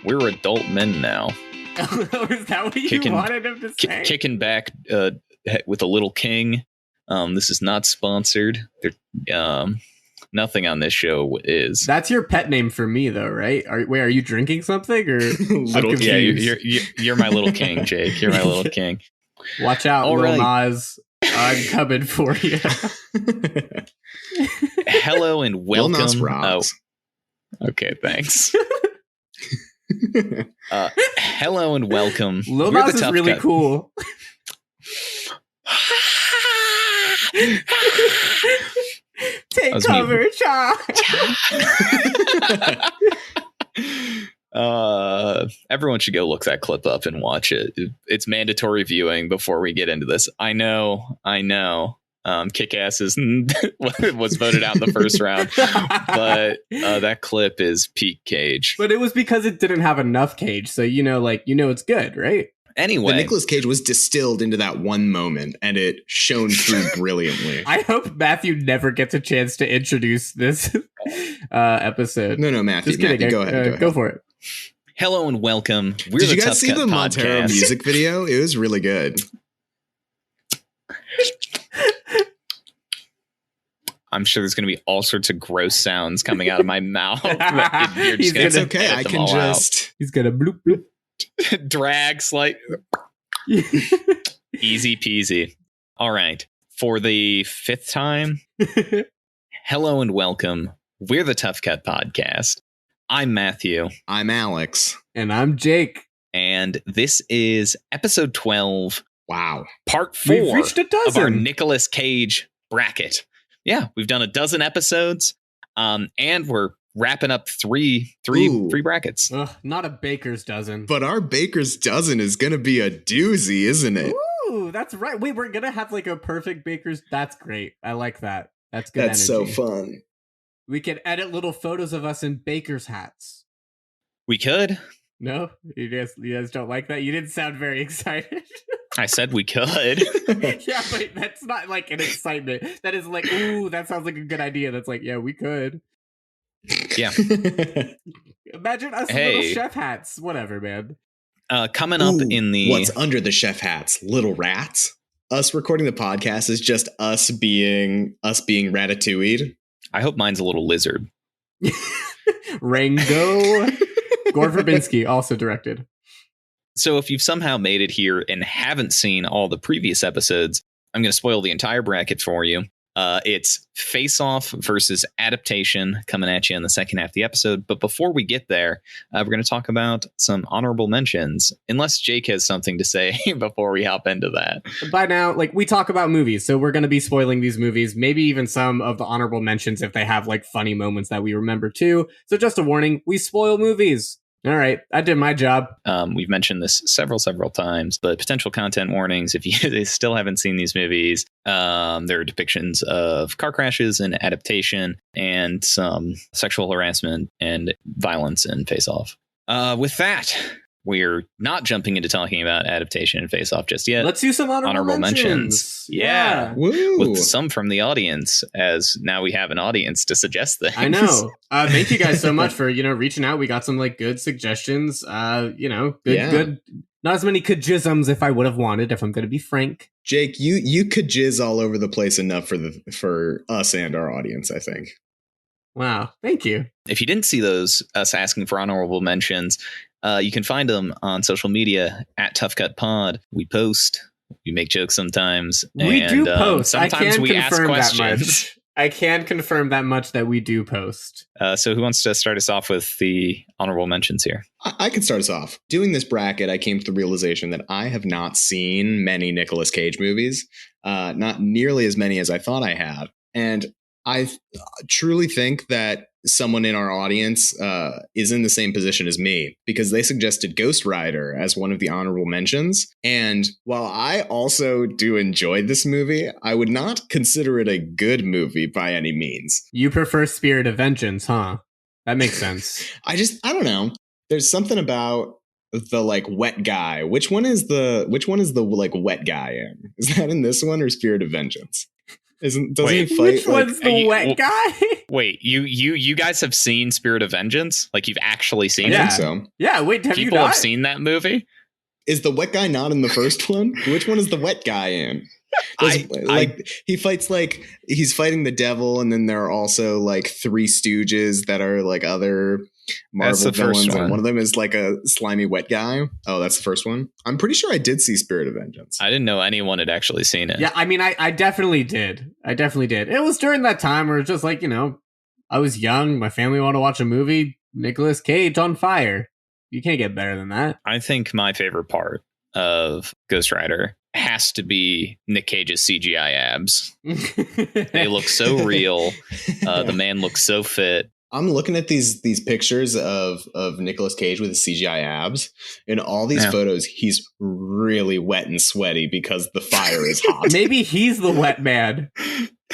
we're adult men now. Is that what you wanted him to say? Kicking back with a little king. This is not sponsored. Nothing on this show is. That's your pet name for me, though, right? Are you drinking something or? Yeah, you're my little king, Jake. You're my little king. Watch out, Lil Nas. I'm coming for you. Hello and welcome. Lil Nas rocks. Okay, thanks. Hello and welcome. Lil Nas is really cool. Take cover, child. Everyone should go look that clip up and watch it. It's mandatory viewing before we get into this. I know. Kick-Ass was voted out in the first round, but that clip is peak Cage. But it was because it didn't have enough Cage, so it's good, right? Anyway, the Nicolas Cage was distilled into that one moment, and it shone through brilliantly. I hope Matthew never gets a chance to introduce this No, episode. Matthew. Just kidding. Go ahead. Go for it. Hello and welcome. Did you guys see the Montero music video? It was really good. I'm sure there's going to be all sorts of gross sounds coming out of my mouth. It's okay. I can just. He's gonna bloop bloop. Drags like easy peasy. All right. For the fifth time, hello and welcome. We're the Tough Cut Podcast. I'm Matthew. I'm Alex. And I'm Jake. And this is episode 12. Wow. Part 4 We've reached a dozen of our Nicolas Cage bracket. Yeah, we've done a dozen episodes. And we're wrapping up three brackets. Not a baker's dozen. But our baker's dozen is going to be a doozy, isn't it? Ooh, that's right. Wait, we're going to have like a perfect baker's. That's great. I like that. That's good. That's energy. so fun. We can edit little photos of us in baker's hats. We could. No? You guys don't like that? You didn't sound very excited. I said we could. Yeah, but that's not like an excitement. That is like, ooh, that sounds like a good idea. That's like, yeah, we could. Yeah. Imagine us in little chef hats. Whatever, man. Coming up in the... What's under the chef hats? Little rats? Us recording the podcast is just us being ratatouille'd. I hope mine's a little lizard. Rango. Gore Verbinski also directed. So if you've somehow made it here and haven't seen all the previous episodes, I'm going to spoil the entire bracket for you. It's Face Off versus Adaptation coming at you in the second half of the episode. But before we get there, we're going to talk about some honorable mentions, unless Jake has something to say before we hop into that. By now, we talk about movies, so we're going to be spoiling these movies, maybe even some of the honorable mentions if they have funny moments that we remember too. So just a warning, we spoil movies. All right, I did my job. We've mentioned this several times, but potential content warnings if you still haven't seen these movies. There are depictions of car crashes and Adaptation and some sexual harassment and violence in Face Off. With that, we're not jumping into talking about Adaptation and Face Off just yet. Let's do some honorable mentions. Yeah. With some from the audience, as now we have an audience to suggest things. I know. Thank you guys so much for, reaching out. We got some good suggestions. Good. Not as many kajisms if I would have wanted, if I'm going to be frank. Jake, you could jizz all over the place enough for us and our audience, I think. Wow. Thank you. If you didn't see those, us asking for honorable mentions, you can find them on social media at Tough Cut Pod. We post, we make jokes sometimes. We do post. Sometimes we ask questions. I can confirm that much that we do post. So who wants to start us off with the honorable mentions here? I can start us off. Doing this bracket, I came to the realization that I have not seen many Nicolas Cage movies, not nearly as many as I thought I had. And I truly think that someone in our audience is in the same position as me, because they suggested Ghost Rider as one of the honorable mentions. And while I also do enjoy this movie, I would not consider it a good movie by any means. You prefer Spirit of Vengeance, huh? That makes sense. I don't know. There's something about the wet guy. Which one is the wet guy in? Is that in this one or Spirit of Vengeance? Doesn't Wait, he fight? Which one's the wet guy? Wait, you guys have seen Spirit of Vengeance? Like you've actually seen I it? think so. Yeah, wait, have People you not? have seen that movie? Is the wet guy not in the first one? Which one is the wet guy in? He fights like he's fighting the devil, and then there are also like three stooges that are like other Marvel villains, and one of them is like a slimy wet guy. Oh, that's the first one. I'm pretty sure I did see Spirit of Vengeance. I didn't know anyone had actually seen it. Yeah, I mean, I definitely did. It was during that time where it's just like, I was young. My family wanted to watch a movie. Nicolas Cage on fire. You can't get better than that. I think my favorite part of Ghost Rider has to be Nick Cage's CGI abs. They look so real. The man looks so fit. I'm looking at these pictures of Nicolas Cage with his CGI abs. In all these photos, he's really wet and sweaty because the fire is hot. Maybe he's the wet man.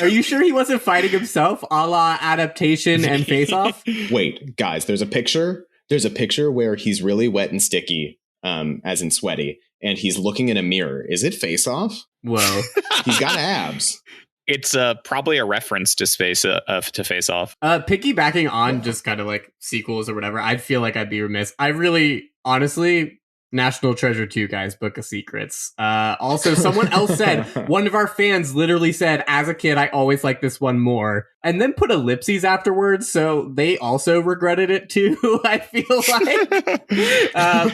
Are you sure he wasn't fighting himself, a la Adaptation and Face Off? Wait, guys, there's a picture. There's a picture where he's really wet and sticky, as in sweaty, and he's looking in a mirror. Is it Face Off? Whoa. He's got abs. It's probably a reference to Face Off. Piggybacking on just kind of like sequels or whatever, I'd feel like I'd be remiss. I really, honestly, National Treasure 2, guys, Book of Secrets. Also, someone else said, one of our fans literally said, as a kid, I always liked this one more. And then put ellipses afterwards, so they also regretted it too, I feel like.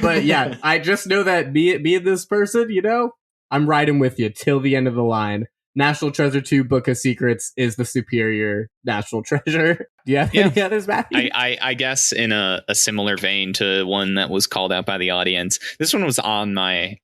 But yeah, I just know that being this person, I'm riding with you till the end of the line. National Treasure 2 Book of Secrets is the superior National Treasure. Do you have any others, Matthew? I guess in a similar vein to one that was called out by the audience, this one was on my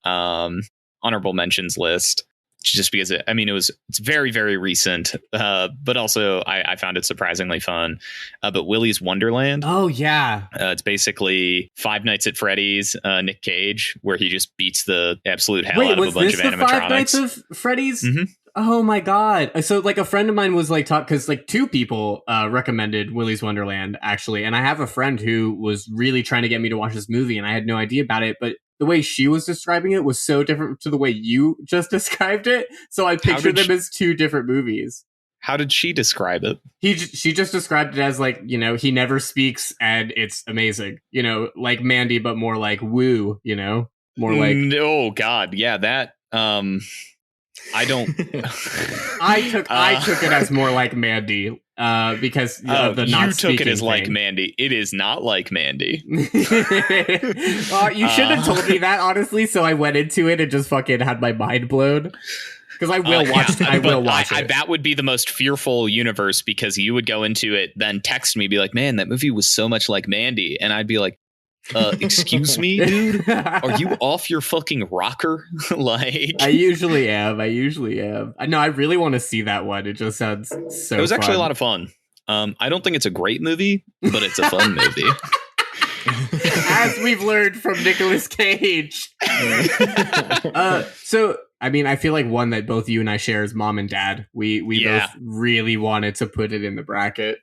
honorable mentions list, just because it's very, very recent, but also I found it surprisingly fun. But Willy's Wonderland. Oh, yeah. It's basically Five Nights at Freddy's, Nick Cage, where he just beats the absolute hell out of a bunch of animatronics. Wait, was this the Five Nights of Freddy's? Mm-hmm. Oh my god. So like a friend of mine was like because like two people recommended Willy's Wonderland actually, and I have a friend who was really trying to get me to watch this movie and I had no idea about it, but the way she was describing it was so different to the way you just described it, so I pictured them as two different movies. How did she describe it? She just described it as like, he never speaks and it's amazing, like Mandy but more like woo, more like oh god, yeah, that I don't. I took it as more like Mandy, because of the not speaking. You took it as thing. Like Mandy. It is not like Mandy. You should have told me that, honestly. So I went into it and just fucking had my mind blown. Because I will watch. I will watch it. That would be the most fearful universe, because you would go into it, then text me, be like, "Man, that movie was so much like Mandy," and I'd be like, excuse me, dude, are you off your fucking rocker? Like, I usually am. No, I really want to see that one. It just sounds so. It was actually fun. a lot of fun. I don't think it's a great movie, but it's a fun movie. As we've learned from Nicolas Cage. So I feel like one that both you and I share is Mom and Dad. We both really wanted to put it in the bracket.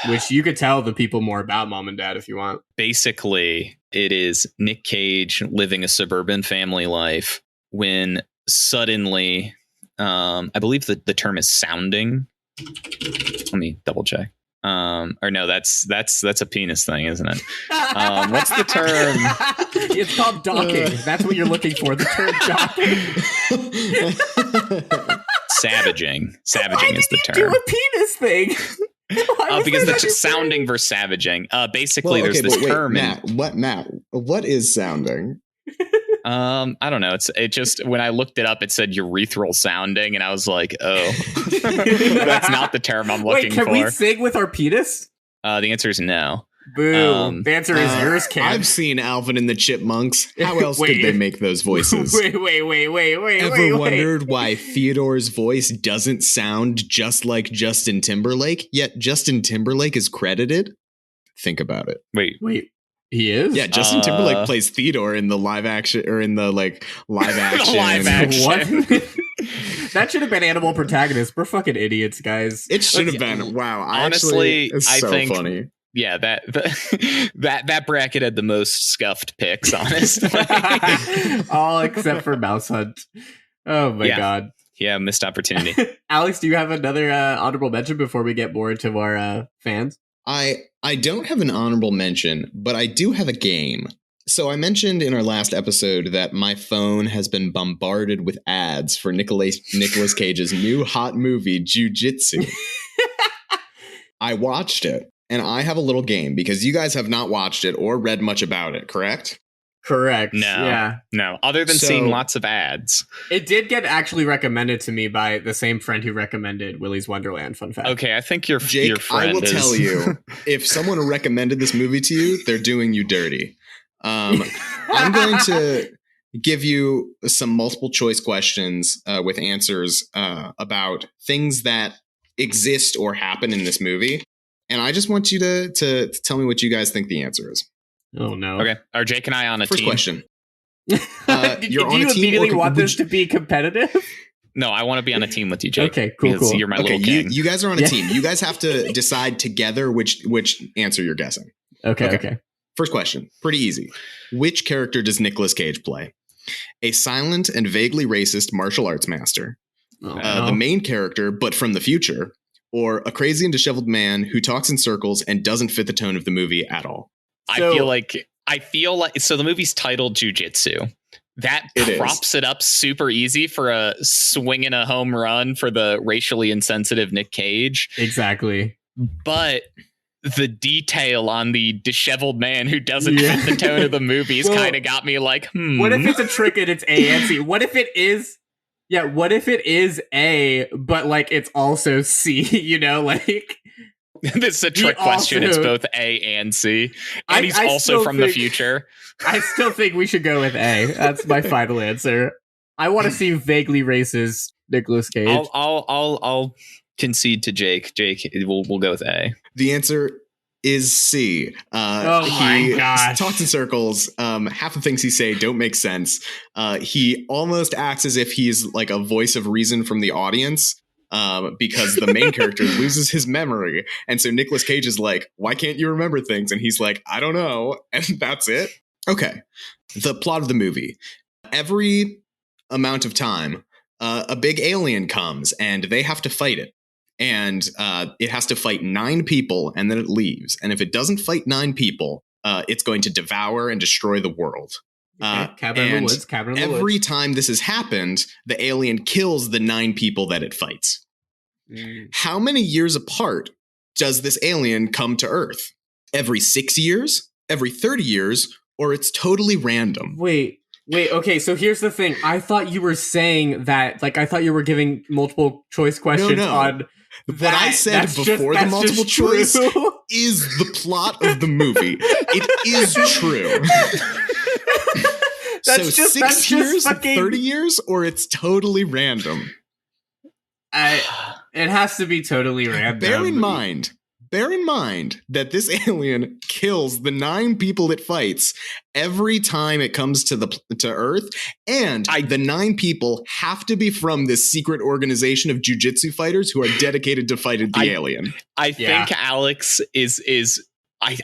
Which you could tell the people more about Mom and Dad if you want. Basically, it is Nick Cage living a suburban family life when suddenly, I believe that the term is sounding. Let me double check. Or no, that's a penis thing, isn't it? What's the term? It's called docking. That's what you're looking for. The term docking. Savaging. Savaging is the term. Do a penis thing. Because it's sounding versus savaging. Basically, there's this term. Matt, what is sounding? I don't know. It just, when I looked it up, it said urethral sounding, and I was like, oh, that's not the term I'm looking for. Wait, can we sing with our penis? The answer is no. Boom. The answer is yours, Cam. I've seen Alvin and the Chipmunks. How else could they make those voices? Wait. Ever wondered why Theodore's voice doesn't sound just like Justin Timberlake, yet Justin Timberlake is credited? Think about it. Wait. He is? Yeah, Justin Timberlake plays Theodore in the live action, or in the live action. Live action. What? That should have been animal protagonist. We're fucking idiots, guys. It should have been. Wow. Honestly, it's I so think funny. Yeah, that bracket had the most scuffed picks, honestly. All except for Mouse Hunt. Oh my god. Yeah, missed opportunity. Alex, do you have another honorable mention before we get more into our fans? I don't have an honorable mention, but I do have a game. So I mentioned in our last episode that my phone has been bombarded with ads for Nicolas Cage's new hot movie, Jiu-Jitsu. I watched it, and I have a little game because you guys have not watched it or read much about it, correct? Correct. No. Yeah. No. Other than seeing lots of ads. It did get actually recommended to me by the same friend who recommended Willy's Wonderland. Fun fact. Okay, I think your Jake, friend I will tell you, if someone recommended this movie to you, they're doing you dirty. I'm going to give you some multiple choice questions with answers about things that exist or happen in this movie. And I just want you to tell me what you guys think the answer is. Oh, no. Okay. Are Jake and I on a First team? question. Do you immediately want this to be competitive? No, I want to be on a team with you, Jake. Okay, cool. You're my little king. You guys are on a team. You guys have to decide together which answer you're guessing. Okay. First question. Pretty easy. Which character does Nicolas Cage play? A silent and vaguely racist martial arts master, the main character, but from the future, or a crazy and disheveled man who talks in circles and doesn't fit the tone of the movie at all? I feel like so the movie's titled Jiu-Jitsu. That props it up super easy for a swinging a home run for the racially insensitive Nick Cage. Exactly. But the detail on the disheveled man who doesn't fit the tone of the movies kind of got me like, What if it's a trick and it's A and C? What if it is A, but like it's also C, like... This is a trick question. It's both A and C. And he's also from the future. I still think we should go with A. That's my final answer. I want to see vaguely racist Nicolas Cage. I'll concede to Jake. Jake, we'll go with A. The answer is C. My gosh. Talks in circles. Half the things he say don't make sense. He almost acts as if he's like a voice of reason from the audience. Because the main character loses his memory. And so Nicolas Cage is like, why can't you remember things? And he's like, I don't know. And that's it. Okay. The plot of the movie. Every amount of time, a big alien comes and they have to fight it. And it has to fight 9 people and then it leaves. And if it doesn't fight 9 people, it's going to devour and destroy the world. Cabin in the Woods. Every time this has happened, the alien kills the 9 people that it fights. How many years apart does this alien come to Earth? Every 6 years? Every 30 years? Or it's totally random? Wait, okay, so here's the thing. I thought you were saying that, like, I thought you were giving multiple choice questions on that. What I said before the multiple choice is the plot of the movie. It is true. So 6 years, 30 years, or it's totally random? It has to be totally random. Bear in mind that this alien kills the 9 people it fights every time it comes to Earth, and the 9 people have to be from this secret organization of jiu-jitsu fighters who are dedicated to fighting the alien. I think Alex is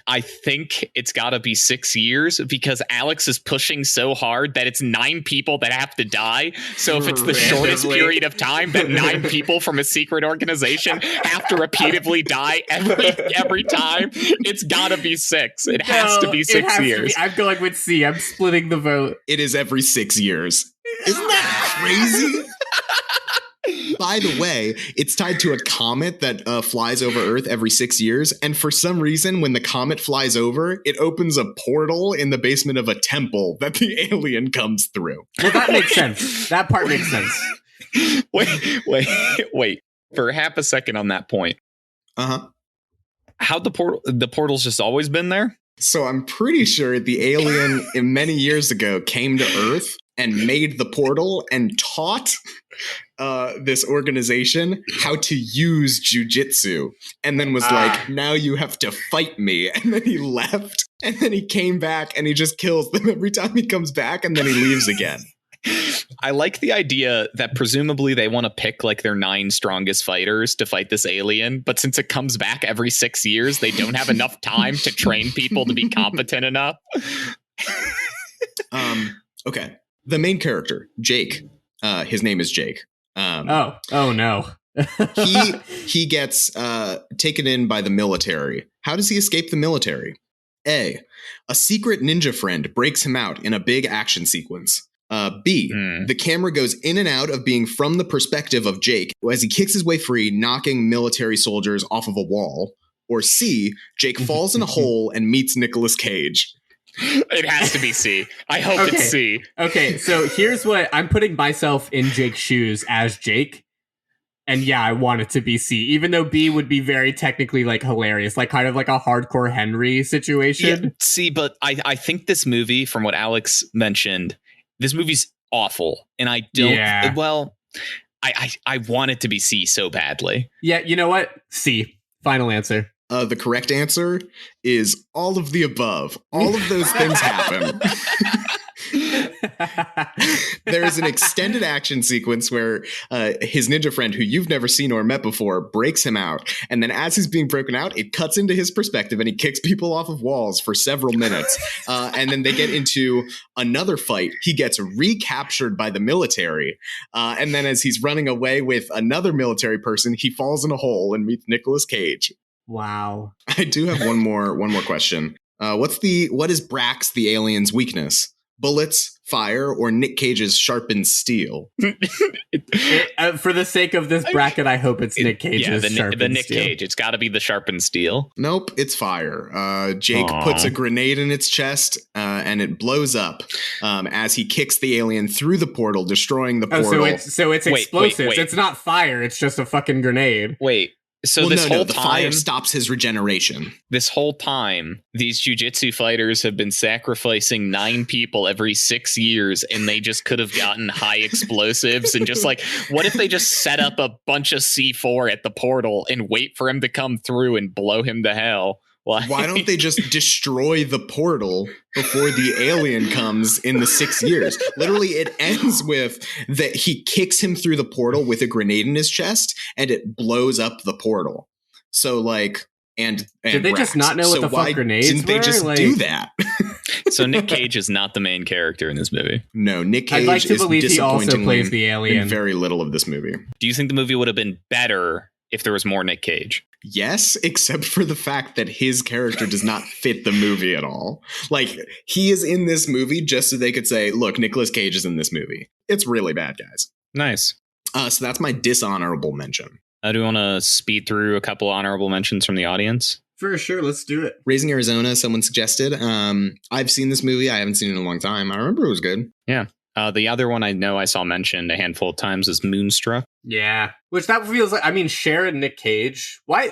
I think it's got to be 6 years because Alex is pushing so hard that it's 9 people that have to die. So if it's the shortest period of time that 9 people from a secret organization have to repeatedly die every time, it's got to be 6. It has to be 6 years. I'm going with C. I'm splitting the vote. It is every 6 years. Isn't that crazy? By the way, it's tied to a comet that flies over Earth every 6 years. And for some reason, when the comet flies over, it opens a portal in the basement of a temple that the alien comes through. Well, that makes sense. That part makes sense. Wait. For half a second on that point. Uh-huh. How'd the portal's just always been there? So I'm pretty sure the alien many years ago came to Earth and made the portal and taught this organization how to use jiu-jitsu, and then was like, now you have to fight me. And then he left, and then he came back and he just kills them every time he comes back, and then he leaves again. I like the idea that presumably they want to pick like their 9 strongest fighters to fight this alien, but since it comes back every 6 years, they don't have enough time to train people to be competent enough. Okay. The main character, Jake, his name is Jake. Oh no. He gets taken in by the military. How does he escape the military? A secret ninja friend breaks him out in a big action sequence. B, the camera goes in and out of being from the perspective of Jake as he kicks his way free, knocking military soldiers off of a wall. Or C, Jake falls in a hole and meets Nicolas Cage. It has to be C. I hope it's C. Okay, so here's what I'm putting myself in Jake's shoes as Jake. And yeah, I want it to be C, even though B would be very technically like hilarious, like kind of like a hardcore Henry situation. Yeah, C, but I think this movie, from what Alex mentioned, this movie's awful. And I don't, well, I want it to be C so badly. Yeah, you know what? C. Final answer. The correct answer is all of the above. All of those things happen. There's an extended action sequence where his ninja friend, who you've never seen or met before, breaks him out. And then as he's being broken out, it cuts into his perspective and he kicks people off of walls for several minutes. And then they get into another fight. He gets recaptured by the military. And then as he's running away with another military person, he falls in a hole and meets Nicolas Cage. Wow. I do have one more question. What is Brax the alien's weakness? Bullets, fire, or Nick Cage's sharpened steel? For the sake of this bracket, I hope it's Nick Cage's sharpened the Nick steel. Cage. It's got to be the sharpened steel. Nope, it's fire. Jake puts a grenade in its chest and it blows up as he kicks the alien through the portal, destroying the portal. So it's explosives. Wait. It's not fire. It's just a fucking grenade. Wait. So the fire stops his regeneration. This whole time, these jiu-jitsu fighters have been sacrificing 9 people every 6 years, and they just could have gotten high explosives. And just like, what if they just set up a bunch of C4 at the portal and wait for him to come through and blow him to hell? Why don't they just destroy the portal before the alien comes in the 6 years? Literally, it ends with that he kicks him through the portal with a grenade in his chest, and it blows up the portal. So, like, and did they just not know what the fuck grenades were? Didn't they just do that? So Nick Cage is not the main character in this movie. No, Nick Cage I'd like to is believe he also plays the alien in very little of this movie. Do you think the movie would have been better if there was more Nick Cage? Yes, except for the fact that his character does not fit the movie at all. Like, he is in this movie just so they could say, look, Nicolas Cage is in this movie. It's really bad, guys. Nice. So that's my dishonorable mention. Do you want to speed through a couple honorable mentions from the audience? For sure, let's do it. Raising Arizona, someone suggested. I've seen this movie. I haven't seen it in a long time. I remember it was good. Yeah. The other one I know I saw mentioned a handful of times is Moonstruck. Yeah, which that feels like, I mean, Cher and Nick Cage. Why?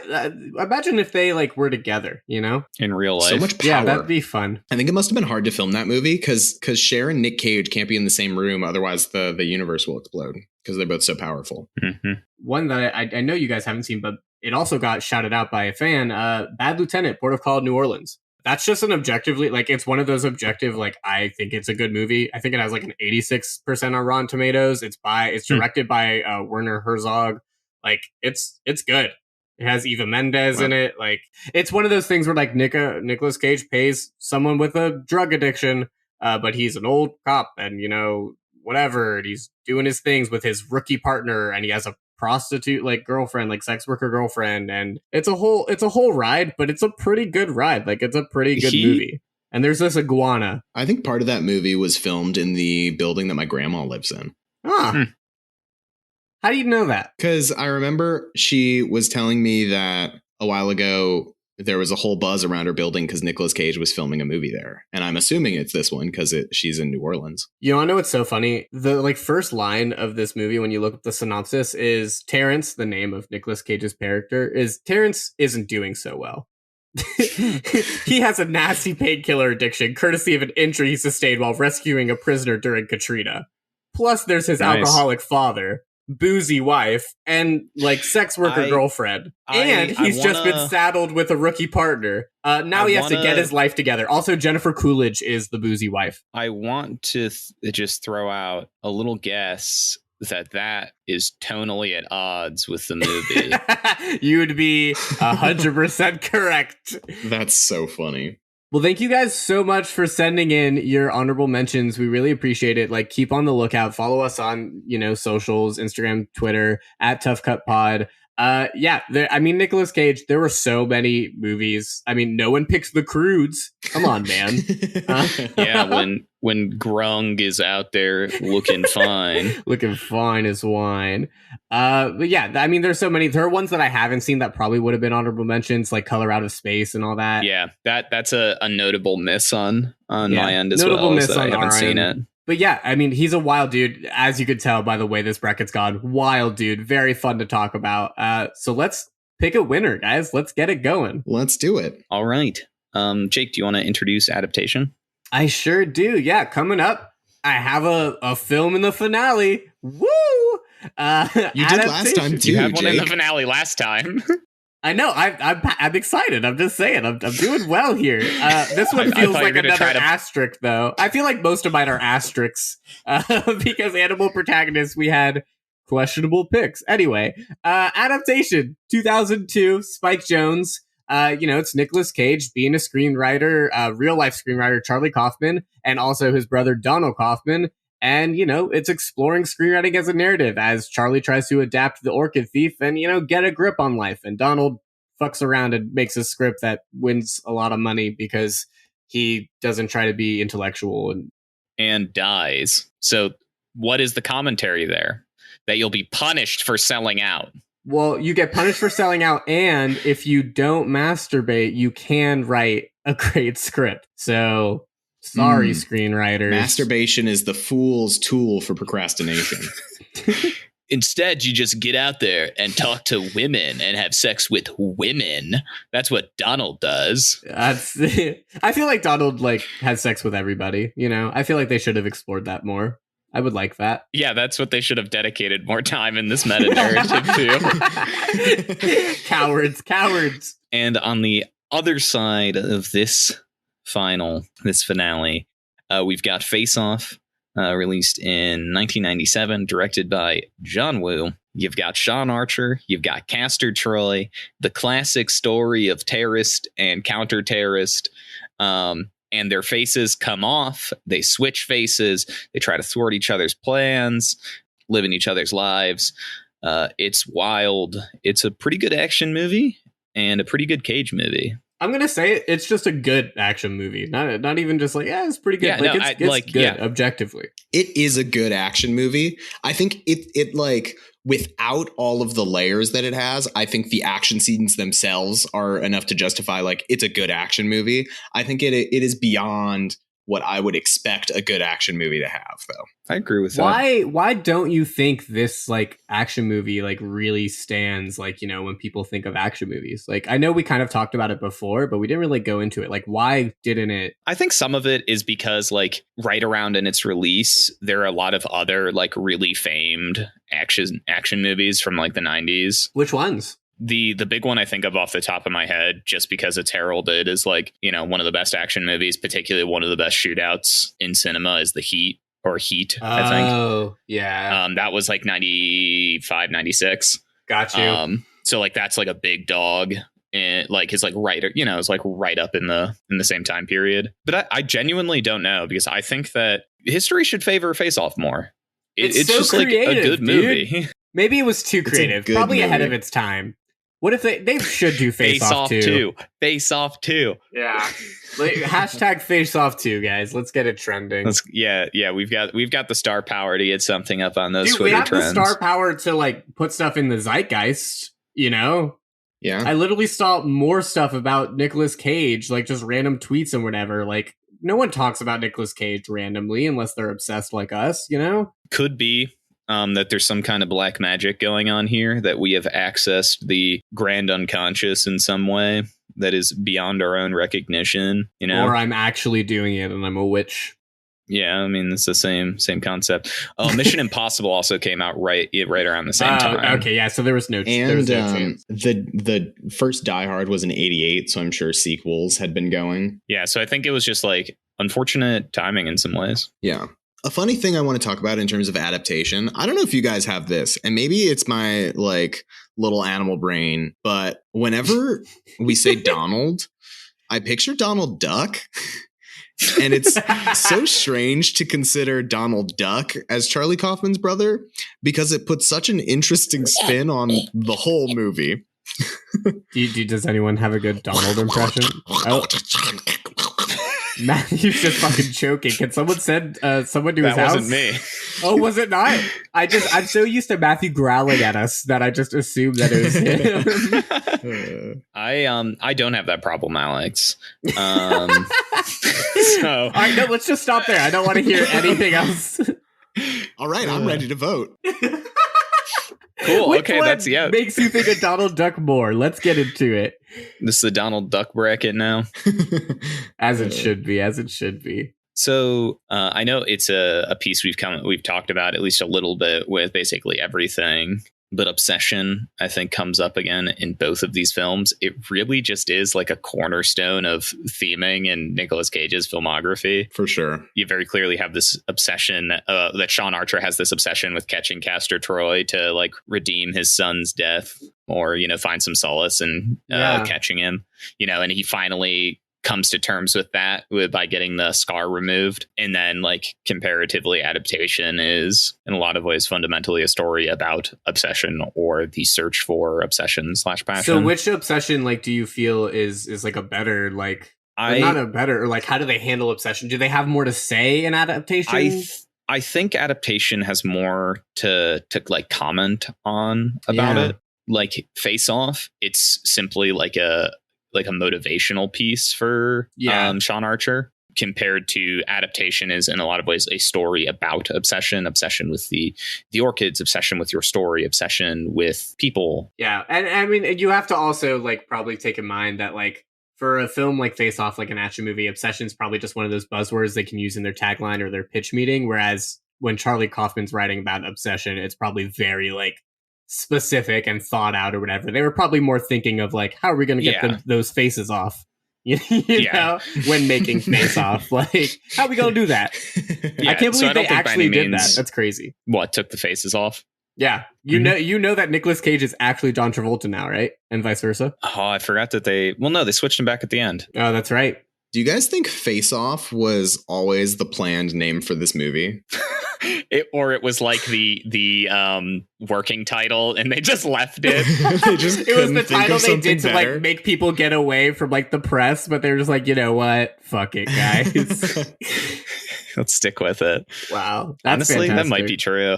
Imagine if they like were together, you know, in real life. So much power. Yeah, that'd be fun. I think it must have been hard to film that movie because Cher and Nick Cage can't be in the same room, otherwise the universe will explode because they're both so powerful. Mm-hmm. One that I know you guys haven't seen, but it also got shouted out by a fan. Bad Lieutenant, Port of Call, New Orleans. That's just an objectively, like, it's one of those objective, like, I think it's a good movie. I think it has like an 86% on Rotten Tomatoes. It's directed by Werner Herzog. Like, it's good. It has Eva Mendes in it. Like, it's one of those things where like Nicolas Cage pays someone with a drug addiction, but he's an old cop and, you know, whatever. And he's doing his things with his rookie partner, and he has a prostitute like girlfriend, like sex worker girlfriend, and it's a whole ride, but it's a pretty good ride. Like, it's a pretty good movie. And there's this iguana. I think part of that movie was filmed in the building that my grandma lives in. How do you know that? Because I remember she was telling me that a while ago there was a whole buzz around her building because Nicolas Cage was filming a movie there. And I'm assuming it's this one because she's in New Orleans. You know, I know what's so funny? The like first line of this movie, when you look at the synopsis, is Terrence, the name of Nicolas Cage's character, is Terrence isn't doing so well. He has a nasty painkiller addiction, courtesy of an injury he sustained while rescuing a prisoner during Katrina. Plus, there's his alcoholic father, boozy wife, and like sex worker girlfriend, and he's just been saddled with a rookie partner. Now he has to get his life together. Also, Jennifer Coolidge is the boozy wife. I want to just throw out a little guess that is tonally at odds with the movie. You would be 100% correct. That's so funny. Well, thank you guys so much for sending in your honorable mentions. We really appreciate it. Like, keep on the lookout. Follow us on, socials, Instagram, Twitter, at Tough Cut Pod. Nicolas Cage, there were so many movies. I mean, no one picks The Croods. Come on, man. Yeah, when Grung is out there looking fine. Looking fine as wine. But yeah, I mean, there's so many. There are ones that I haven't seen that probably would have been honorable mentions, like Color Out of Space and all that. Yeah, that's a notable miss on my end as notable well. Miss I haven't seen it. But yeah, I mean, he's a wild dude, as you could tell by the way this bracket's gone. Wild dude, very fun to talk about. So let's pick a winner, guys. Let's get it going. Let's do it. All right. Jake, do you want to introduce Adaptation? I sure do. Yeah, coming up, I have a film in the finale. Woo! You did last time too. You had one Jake. in the finale last time. I know. I'm excited. I'm just saying. I'm doing well here. This one feels like another asterisk, though. I feel like most of mine are asterisks because animal protagonists we had questionable picks. Anyway, Adaptation 2002. Spike Jonze. It's Nicolas Cage being a screenwriter, real life screenwriter Charlie Kaufman, and also his brother Donald Kaufman. And, it's exploring screenwriting as a narrative as Charlie tries to adapt The Orchid Thief and, get a grip on life. And Donald fucks around and makes a script that wins a lot of money because he doesn't try to be intellectual. And dies. So what is the commentary there? That you'll be punished for selling out. Well, you get punished for selling out. And if you don't masturbate, you can write a great script. So... sorry, screenwriters. Masturbation is the fool's tool for procrastination. Instead, you just get out there and talk to women and have sex with women. That's what Donald does. I feel like Donald has sex with everybody. I feel like they should have explored that more. I would like that. Yeah, that's what they should have dedicated more time in this meta narrative to. Cowards. And on the other side of this finale, we've got Face Off, released in 1997, directed by John Woo. You've got Sean Archer, you've got Castor Troy, the classic story of terrorist and counter-terrorist, and their faces come off, they switch faces, they try to thwart each other's plans, live in each other's lives. It's wild. It's a pretty good action movie and a pretty good Cage movie. I'm gonna say it's just a good action movie, not even just it's pretty good. Yeah, it's good objectively. It is a good action movie. I think it without all of the layers that it has, I think the action scenes themselves are enough to justify it's a good action movie. I think it is beyond what I would expect a good action movie to have, though. I agree with that. Why don't you think this action movie really stands when people think of action movies? I know we kind of talked about it before, but we didn't really go into it. Why didn't it? I think some of it is because right around in its release, there are a lot of other really famed action movies from the 90s. Which ones? The big one I think of off the top of my head, just because it's heralded as one of the best action movies, particularly one of the best shootouts in cinema, is The Heat, I think. Oh, yeah. That was 95, 96. Got you. So that's a big dog. And is right, it's right up in the same time period. But I genuinely don't know, because I think that history should favor Face Off more. It's so just creative, a good movie. Maybe it was too creative, probably movie. Ahead of its time. What if they should do Face Off 2? Face Off 2. Yeah. Hashtag Face Off 2, guys. Let's get it trending. We've got the star power to get something up on those Twitter we have trends. The star power to put stuff in the zeitgeist, Yeah. I literally saw more stuff about Nicolas Cage, just random tweets and whatever. No one talks about Nicolas Cage randomly unless they're obsessed like us, Could be. That there's some kind of black magic going on here, that we have accessed the grand unconscious in some way that is beyond our own recognition, Or I'm actually doing it and I'm a witch. Yeah, I mean, it's the same concept. Oh, Mission Impossible also came out right around the same time. Okay, yeah, so there was no chance. The first Die Hard was in 88, so I'm sure sequels had been going. Yeah, so I think it was just unfortunate timing in some ways. Yeah. A funny thing I want to talk about in terms of adaptation, I don't know if you guys have this, and maybe it's my little animal brain, but whenever we say Donald, I picture Donald Duck. And it's so strange to consider Donald Duck as Charlie Kaufman's brother because it puts such an interesting spin on the whole movie. Does anyone have a good Donald impression? Oh. Matthew's just fucking choking. Can someone send someone to his house? That wasn't me. Oh, was it not? I'm so used to Matthew growling at us that I just assumed that it was him. I don't have that problem, Alex. So all right, no, let's just stop there. I don't want to hear anything else. All right, I'm ready to vote. Cool. Which Okay, one that's makes you think of Donald Duck more? Let's get into it. This is the Donald Duck bracket now. As it should be. As it should be. So I know it's a piece we've talked about at least a little bit with basically everything, but obsession I think comes up again in both of these films. It really just is like a cornerstone of theming in Nicolas Cage's filmography. For sure. You very clearly have this obsession that Sean Archer has this obsession with catching Castor Troy to like redeem his son's death or, find some solace in catching him, and he finally comes to terms with that by getting the scar removed. And then like comparatively, Adaptation is in a lot of ways fundamentally a story about obsession or the search for obsession / passion. So which obsession like do you feel is like a better like not a better or like how do they handle obsession? Do they have more to say in Adaptation? I think Adaptation has more to like comment on about it. Like Face Off, it's simply like a motivational piece for Sean Archer, compared to Adaptation is in a lot of ways a story about obsession with the orchids, obsession with your story, obsession with people. Yeah. And I mean, you have to also like probably take in mind that like for a film like Face Off, like an action movie, obsession is probably just one of those buzzwords they can use in their tagline or their pitch meeting. Whereas when Charlie Kaufman's writing about obsession, it's probably very like specific and thought out or whatever. They were probably more thinking of like, how are we going to get those faces off? You know, when making Face Off, like, how are we going to do that? I can't believe they actually did that. That's crazy. What, took the faces off? Yeah. You know that Nicolas Cage is actually John Travolta now, right? And vice versa. Oh, I forgot that they switched him back at the end. Oh, that's right. Do you guys think Face Off was always the planned name for this movie? It was like the working title and they just left it. It was the title they did to like make people get away from like the press, but they're just like, you know what? Fuck it, guys. Let's stick with it. Wow. Honestly, fantastic. that might be true.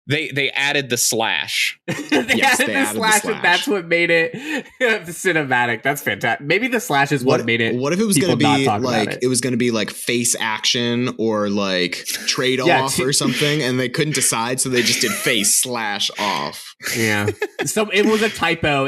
They added the slash. they added the slash, and that's what made it cinematic. That's fantastic. Maybe the slash is what made it. What if it was going to be like it was going to be like face action or like trade off or something, and they couldn't decide, so they just did face / off. Yeah. So it was a typo.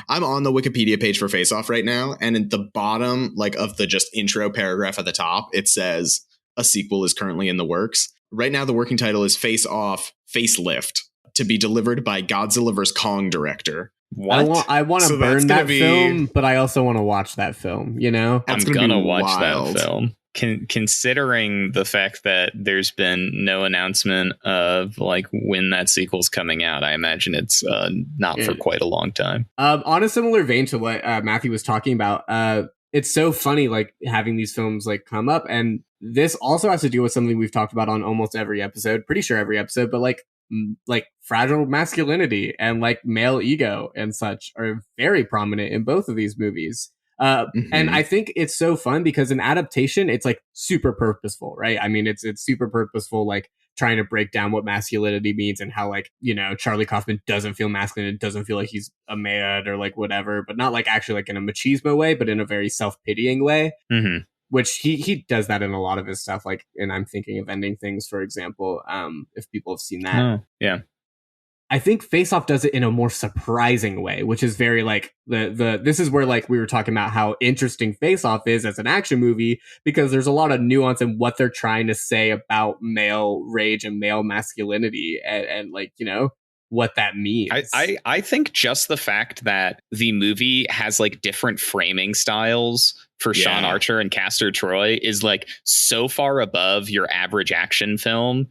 I'm on the Wikipedia page for Face Off right now, and at the bottom, like of the just intro paragraph at the top, it says a sequel is currently in the works. Right now, the working title is Face Off Facelift, to be delivered by Godzilla vs. Kong director. What? I want to burn that film, but I also want to watch that film, I'm going to watch that film. Considering the fact that there's been no announcement of like when that sequel's coming out, I imagine it's not for quite a long time. On a similar vein to what Matthew was talking about, it's so funny like having these films like come up, and this also has to do with something we've talked about on almost every episode, pretty sure every episode, but like fragile masculinity and like male ego and such are very prominent in both of these movies. And I think it's so fun because in Adaptation, it's like super purposeful, right? I mean, it's super purposeful, like trying to break down what masculinity means and how like, Charlie Kaufman doesn't feel masculine. It doesn't feel like he's a man or like whatever, but not like actually like in a machismo way, but in a very self-pitying way. Mm-hmm. Which he does that in a lot of his stuff. Like, and I'm thinking of Ending Things, for example, if people have seen that. Oh, yeah. I think Face Off does it in a more surprising way, which is very like this is where like we were talking about how interesting Face Off is as an action movie, because there's a lot of nuance in what they're trying to say about male rage and male masculinity and like, what that means. I think just the fact that the movie has like different framing styles for Sean Archer and Castor Troy is like so far above your average action film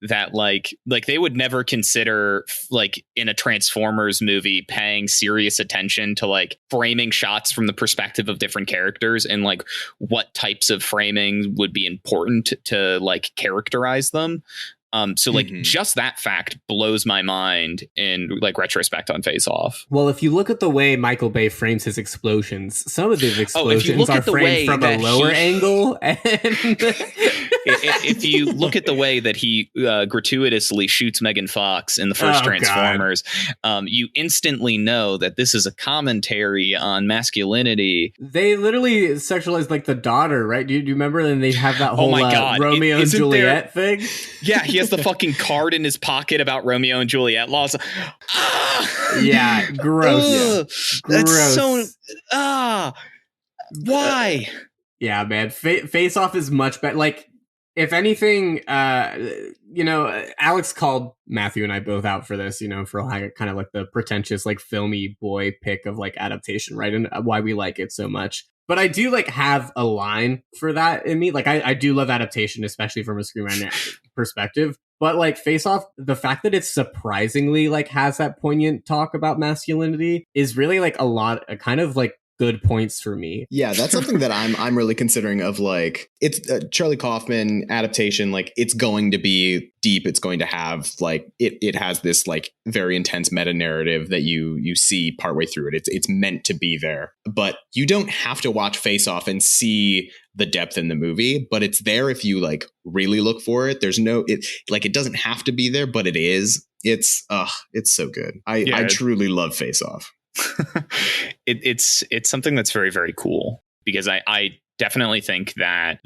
that like they would never consider like in a Transformers movie paying serious attention to like framing shots from the perspective of different characters and like what types of framing would be important to like characterize them. So like just that fact blows my mind in like retrospect on Face Off. Well, if you look at the way Michael Bay frames his explosions, some of these explosions are framed from a lower angle. And if you look at the way that he gratuitously shoots Megan Fox in the first Transformers, you instantly know that this is a commentary on masculinity. They literally sexualize like the daughter, right? Do you remember? And they have that whole Romeo and Juliet thing. Yeah, he has the fucking card in his pocket about Romeo and Juliet laws. Yeah, gross. That's so why? Yeah, man. Face Off is much better. Like, if anything, Alex called Matthew and I both out for this, for kind of like the pretentious, like filmy boy pick of like Adaptation, right? And why we like it so much. But I do like have a line for that in me. Like I do love Adaptation, especially from a screenwriting perspective. But like Face Off, the fact that it surprisingly like has that poignant talk about masculinity is really like a lot, kind of like good points for me. Yeah, that's something that I'm really considering of like, it's Charlie Kaufman Adaptation, like it's going to be deep. It's going to have like, it has this like very intense meta narrative that you see partway through it. It's meant to be there, but you don't have to watch Face Off and see the depth in the movie, but it's there if you like really look for it. There's it doesn't have to be there, but it is. It's so good. I truly love Face Off. It's something that's very, very cool because I definitely think that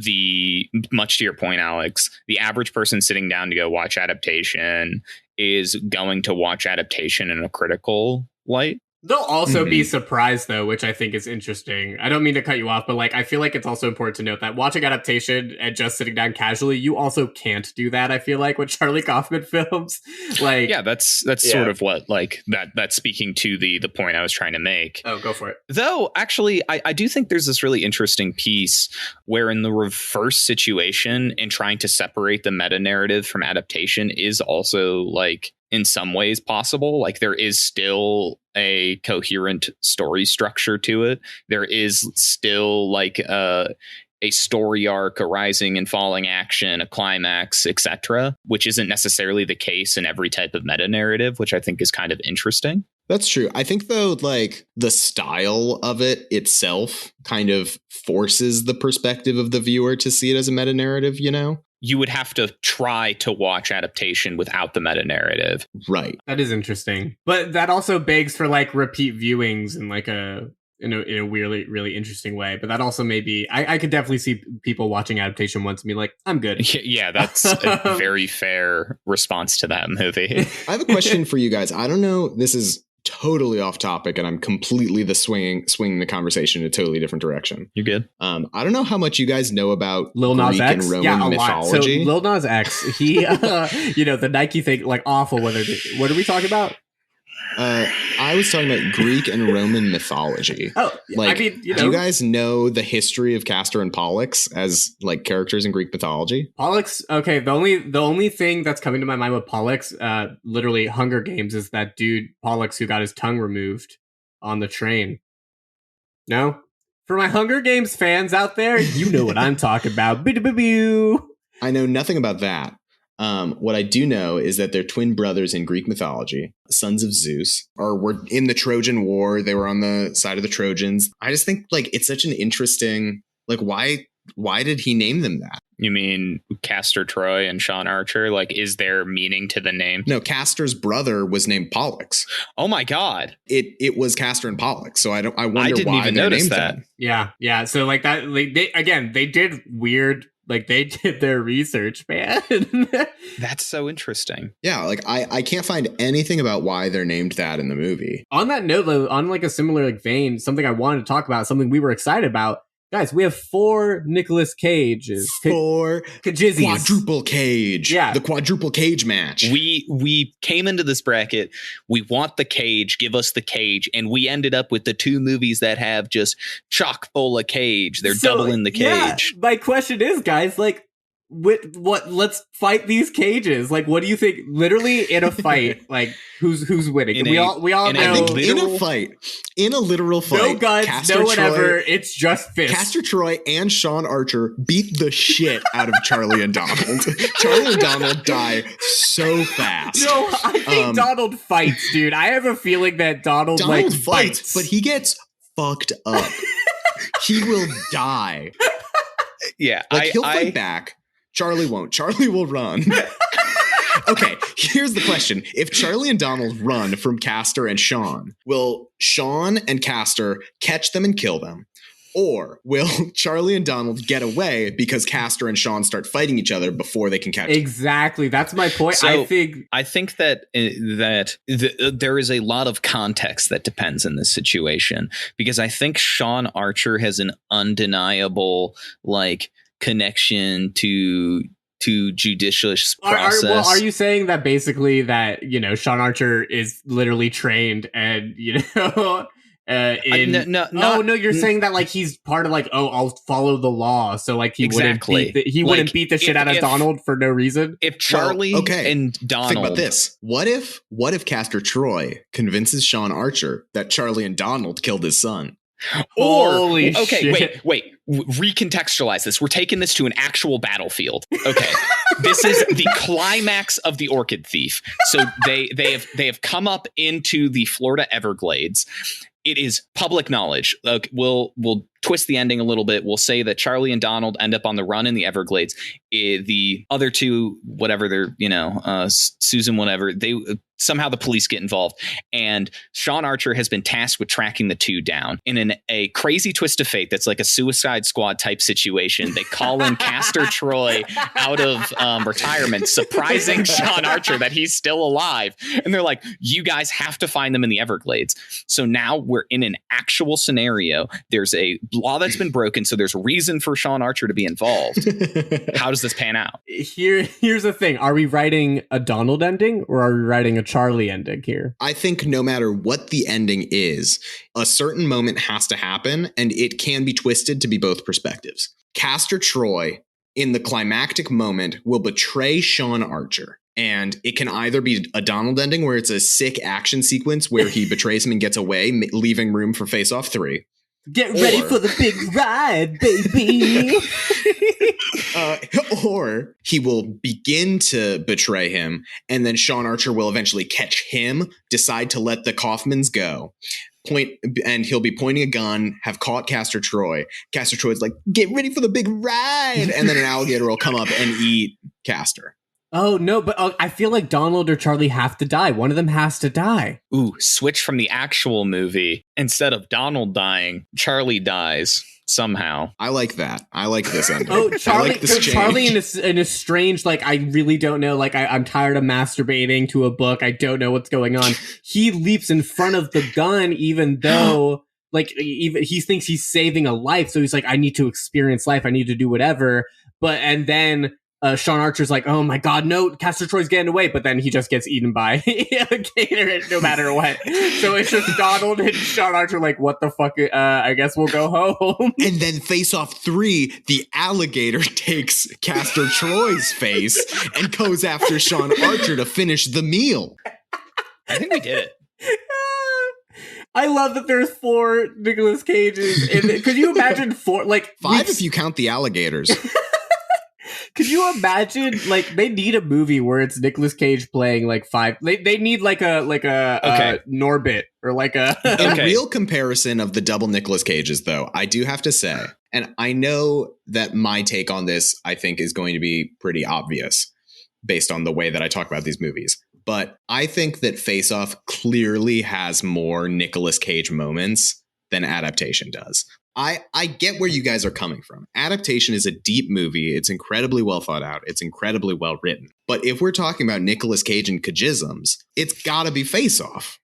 much to your point, Alex, the average person sitting down to go watch Adaptation is going to watch Adaptation in a critical light. They'll also be surprised, though, which I think is interesting. I don't mean to cut you off, but like I feel like it's also important to note that watching Adaptation and just sitting down casually, you also can't do that. I feel like with Charlie Kaufman films, like that's sort of what like that's speaking to the point I was trying to make. Oh, go for it. Though, actually, I do think there's this really interesting piece where in the reverse situation and trying to separate the meta narrative from Adaptation is also like in some ways possible. Like there is still a coherent story structure to it. There is still like a story arc, a rising and falling action, a climax, etc., which isn't necessarily the case in every type of meta narrative, which I think is kind of interesting. That's true. I think, though, like the style of it itself kind of forces the perspective of the viewer to see it as a meta narrative, You would have to try to watch Adaptation without the meta narrative. Right. That is interesting. But that also begs for like repeat viewings in like in a really, really interesting way. But that also may be, I could definitely see people watching Adaptation once and be like, I'm good. Yeah, that's a very fair response to that movie. I have a question for you guys. I don't know. This is totally off topic and I'm completely swinging the conversation in a totally different direction. You're good. I don't know how much you guys know about Lil Nas Greek X? and Roman mythology. So Lil Nas X, he, the Nike thing, like awful. What are we talking about? I was talking about Greek and Roman mythology. Oh, like, do you guys know the history of Castor and Pollux as like characters in Greek mythology? Pollux, okay. The only thing that's coming to my mind with Pollux, literally Hunger Games, is that dude Pollux who got his tongue removed on the train. No, for my Hunger Games fans out there, you know what I'm talking about. I know nothing about that. What I do know is that they're twin brothers in Greek mythology, sons of Zeus, or were in the Trojan War. They were on the side of the Trojans. I just think like it's such an interesting, like, why did he name them that? You mean Castor Troy and Sean Archer? Like, is there meaning to the name? No, Castor's brother was named Pollux. Oh my God. It was Castor and Pollux. So I wonder I didn't why even they notice named that. Yeah. So like that, like, they did weird. Like they did their research, man. That's so interesting. Yeah, like I can't find anything about why they're named that in the movie. On that note, though, on like a similar like vein, something I wanted to talk about, something we were excited about. Guys, we have 4 Nicolas Cages. 4 Kajizies. Quadruple cage. Yeah. The quadruple cage match. We came into this bracket. We want the cage. Give us the cage. And we ended up with the 2 movies that have just chock full of cage. They're doubling the cage. Yeah, my question is, guys, like, Let's fight these cages. Like, what do you think? Literally in a fight, like who's winning? We all know. In a literal fight, no guns, Castor no whatever. Troy, it's just fists. Castor Troy and Sean Archer beat the shit out of Charlie and Donald. Charlie and Donald die so fast. No, I think Donald fights, dude. I have a feeling that Donald fights, bites. But he gets fucked up. He will die. Yeah, he'll fight back. Charlie won't. Charlie will run. Okay, here's the question. If Charlie and Donald run from Castor and Sean, will Sean and Castor catch them and kill them? Or will Charlie and Donald get away because Castor and Sean start fighting each other before they can catch them? Exactly. That's my point. So, I think that there is a lot of context that depends in this situation, because I think Sean Archer has an undeniable connection to judicious process. Are you saying that basically that, Sean Archer is literally trained and, no, you're saying that he's part of I'll follow the law, so he exactly. wouldn't beat the shit out of Donald for no reason. If Charlie and Donald, think about this. What if Castor Troy convinces Sean Archer that Charlie and Donald killed his son? Holy shit. Wait, recontextualize this. We're taking this to an actual battlefield. Okay. This is the climax of the Orchid Thief. So they have come up into the Florida Everglades. It is public knowledge. We'll twist the ending a little bit. We'll say that Charlie and Donald end up on the run in the Everglades. The other two, whatever they're, Susan, whatever, somehow the police get involved, and Sean Archer has been tasked with tracking the two down. In a crazy twist of fate that's like a Suicide Squad type situation, they call in Castor Troy out of retirement, surprising Sean Archer that he's still alive. And they're like, you guys have to find them in the Everglades. So now we're in an actual scenario. There's a law that's been broken, so there's reason for Sean Archer to be involved. How does this pan out? Here's the thing. Are we writing a Donald ending, or are we writing a Charlie ending here? I think no matter what the ending is, a certain moment has to happen, and it can be twisted to be both perspectives. Castor Troy, in the climactic moment, will betray Sean Archer. And it can either be a Donald ending where it's a sick action sequence where he betrays him and gets away, leaving room for Face Off 3. Get ready for the big ride, baby. Or he will begin to betray him, and then Sean Archer will eventually catch him, decide to let the Kaufmans go, and he'll be pointing a gun, have caught Castor Troy. Castor Troy's like, get ready for the big ride. And then an alligator will come up and eat Castor. Oh, no, but I feel like Donald or Charlie have to die. One of them has to die. Ooh, switch from the actual movie. Instead of Donald dying, Charlie dies somehow. I like that. I like this ending. Oh, Charlie, like this Charlie in a strange, I really don't know. I'm tired of masturbating to a book. I don't know what's going on. He leaps in front of the gun, even though... even he thinks he's saving a life. So he's like, I need to experience life. I need to do whatever. And then... Sean Archer's like, oh my god, no, Castor Troy's getting away, but then he just gets eaten by a gator no matter what. So it's just Donald and Sean Archer like, what the fuck, I guess we'll go home. And then Face Off 3, the alligator takes Castor Troy's face and goes after Sean Archer to finish the meal. I think we did it. I love that there's 4 Nicolas Cages. Could you imagine 4, 5 if you count the alligators. Could you imagine, they need a movie where it's Nicolas Cage playing 5? They need a Norbit or In real comparison of the double Nicolas Cages, though, I do have to say, and I know that my take on this, I think, is going to be pretty obvious based on the way that I talk about these movies. But I think that Face Off clearly has more Nicolas Cage moments than Adaptation does. I get where you guys are coming from. Adaptation is a deep movie. It's incredibly well thought out. It's incredibly well written. But if we're talking about Nicolas Cage and Cagisms, it's got to be Face Off.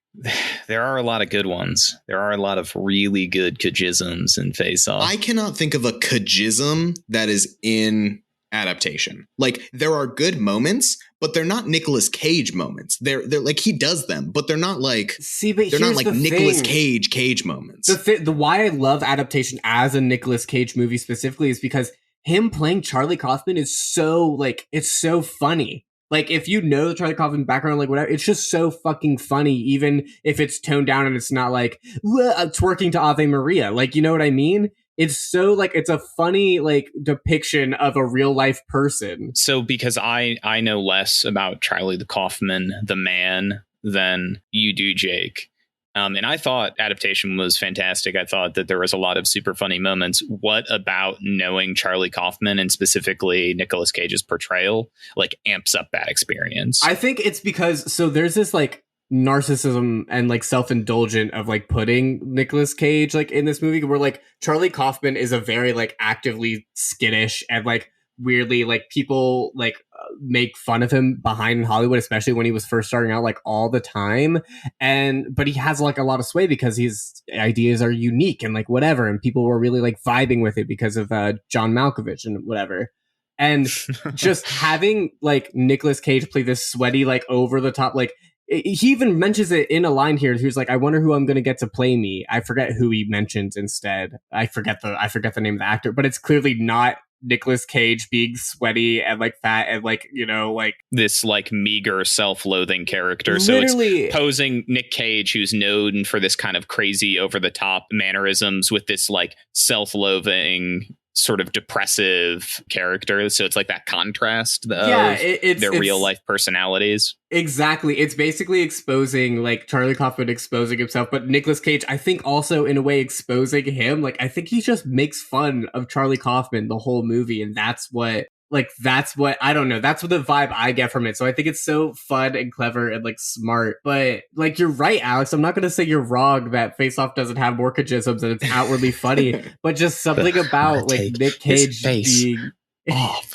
There are a lot of good ones. There are a lot of really good Cagisms in Face Off. I cannot think of a Cagism that is in Adaptation. There are good moments, but they're not Nicolas Cage moments. They're he does them, but they're not they're not Nicolas Cage moments. The why I love Adaptation as a Nicolas Cage movie specifically is because him playing Charlie Kaufman is so, like, it's so funny. Like, if you know the Charlie Kaufman background, like, whatever, it's just so fucking funny, even if it's toned down and it's not like, twerking to Ave Maria. Like, you know what I mean? It's so, like, it's a funny, like, depiction of a real life person. So because I know less about Charlie the Kaufman, the man, than you do, Jake. And I thought Adaptation was fantastic. I thought that there was a lot of super funny moments. What about knowing Charlie Kaufman and specifically Nicolas Cage's portrayal, like, amps up that experience? I think it's because, so there's this, like, narcissism and, like, self-indulgent of, like, putting Nicolas Cage, like, in this movie where, like, Charlie Kaufman is a very, like, actively skittish and, like, weirdly, like, people, like, make fun of him behind in Hollywood, especially when he was first starting out, like, all the time. But he has, like, a lot of sway because his ideas are unique and, like, whatever, and people were really, like, vibing with it because of John Malkovich and whatever. And just having, like, Nicolas Cage play this sweaty, like, over the top, like, he even mentions it in a line here. He was like, I wonder who I'm going to get to play me. I forget who he mentions instead. I forget the name of the actor, but it's clearly not Nicolas Cage being sweaty and, like, fat and, like, you know, like this, like, meager self-loathing character. Literally. So it's posing Nick Cage, who's known for this kind of crazy over-the-top mannerisms, with this, like, self-loathing sort of depressive character. So it's like that contrast of their real life personalities. Exactly. It's basically exposing, like, Charlie Kaufman exposing himself, but Nicolas Cage, I think, also in a way exposing him. Like, I think he just makes fun of Charlie Kaufman the whole movie, and that's what I don't know. That's what the vibe I get from it. So I think it's so fun and clever and, like, smart. But, like, you're right, Alex. I'm not going to say you're wrong that Face Off doesn't have more mortgagisms and it's outwardly funny, but just something about, like, Nick Cage being off.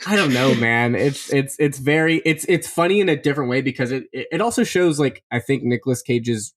I don't know, man. It's very funny in a different way because it also shows, like, I think Nicolas Cage's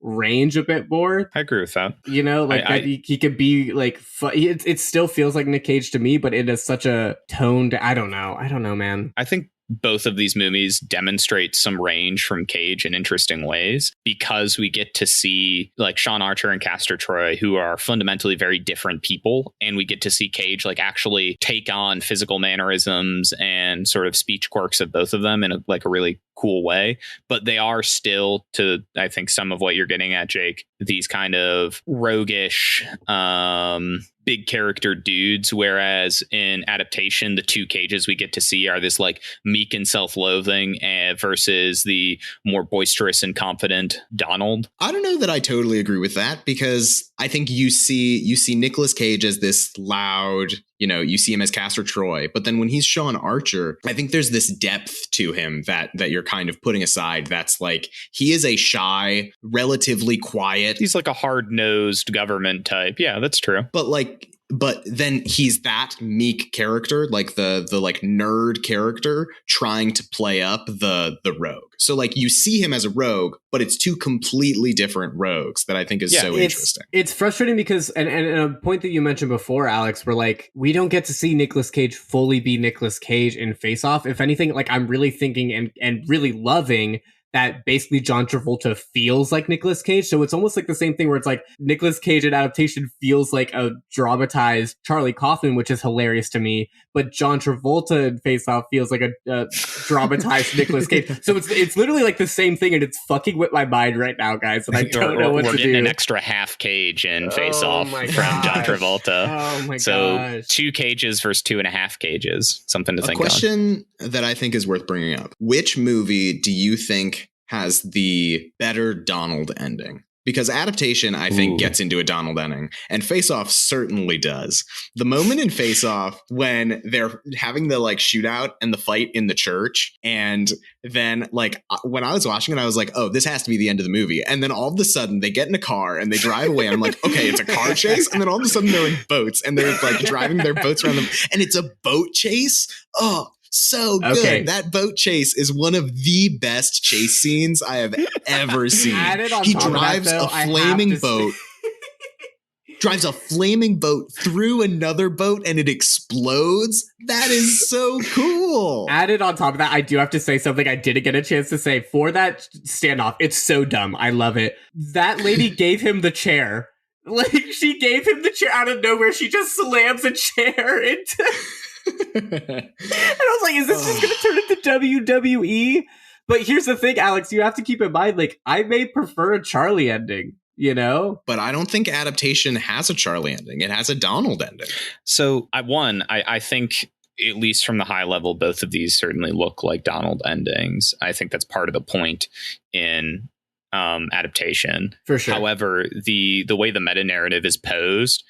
range a bit more. I agree with that. You know, like, he could be, like, it still feels like Nick Cage to me, but it is such a toned, I don't know, man. I think both of these movies demonstrate some range from Cage in interesting ways because we get to see, like, Sean Archer and Castor Troy, who are fundamentally very different people, and we get to see Cage, like, actually take on physical mannerisms and sort of speech quirks of both of them in a really cool way. But they are still, to, I think, some of what you're getting at, Jake, these kind of roguish, big character dudes, whereas in Adaptation, the two Cages we get to see are this, like, meek and self-loathing versus the more boisterous and confident Donald. I don't know that I totally agree with that, because I think you see Nicolas Cage as this loud, you know, you see him as Castor Troy, but then when he's Sean Archer, I think there's this depth to him that you're kind of putting aside. That's, like, he is a shy, relatively quiet. He's like a hard-nosed government type. Yeah, that's true. But then he's that meek character, like the like nerd character trying to play up the rogue. So, like, you see him as a rogue, but it's two completely different rogues that I think is so interesting. It's frustrating because, and a point that you mentioned before, Alex, where, like, we don't get to see Nicolas Cage fully be Nicolas Cage in Face Off. If anything, like, I'm really thinking and really loving that basically John Travolta feels like Nicolas Cage. So it's almost like the same thing where it's like Nicolas Cage in Adaptation feels like a dramatized Charlie Kaufman, which is hilarious to me. But John Travolta in Face Off feels like a dramatized Nicolas Cage. So it's literally like the same thing, and it's fucking with my mind right now, guys. And I don't know what to do. We're getting an extra half Cage in Face Off from John Travolta. Oh my god! So 2 Cages versus 2.5 Cages. Something to think on. A question that I think is worth bringing up: which movie do you think has the better Donald ending? Because Adaptation, I think, gets into a Donald ending, and Face Off certainly does. The moment in Face Off when they're having the, like, shootout and the fight in the church, and then, like, when I was watching it, I was like, oh, this has to be the end of the movie. And then all of a sudden they get in a car and they drive away, and I'm like, okay, it's a car chase. And then all of a sudden they're in boats and they're, like, driving their boats around them, and it's a boat chase. Oh, so good. Okay. That boat chase is one of the best chase scenes I have ever seen. He drives a flaming boat. Drives a flaming boat through another boat and it explodes. That is so cool. Added on top of that, I do have to say something I didn't get a chance to say for that standoff. It's so dumb. I love it. That lady gave him the chair. Like, she gave him the chair out of nowhere. She just slams a chair into... And I was like, is this just going to turn into WWE? But here's the thing, Alex, you have to keep in mind, like, I may prefer a Charlie ending, you know? But I don't think Adaptation has a Charlie ending. It has a Donald ending. So I think, at least from the high level, both of these certainly look like Donald endings. I think that's part of the point in Adaptation. For sure. However, the way the meta narrative is posed,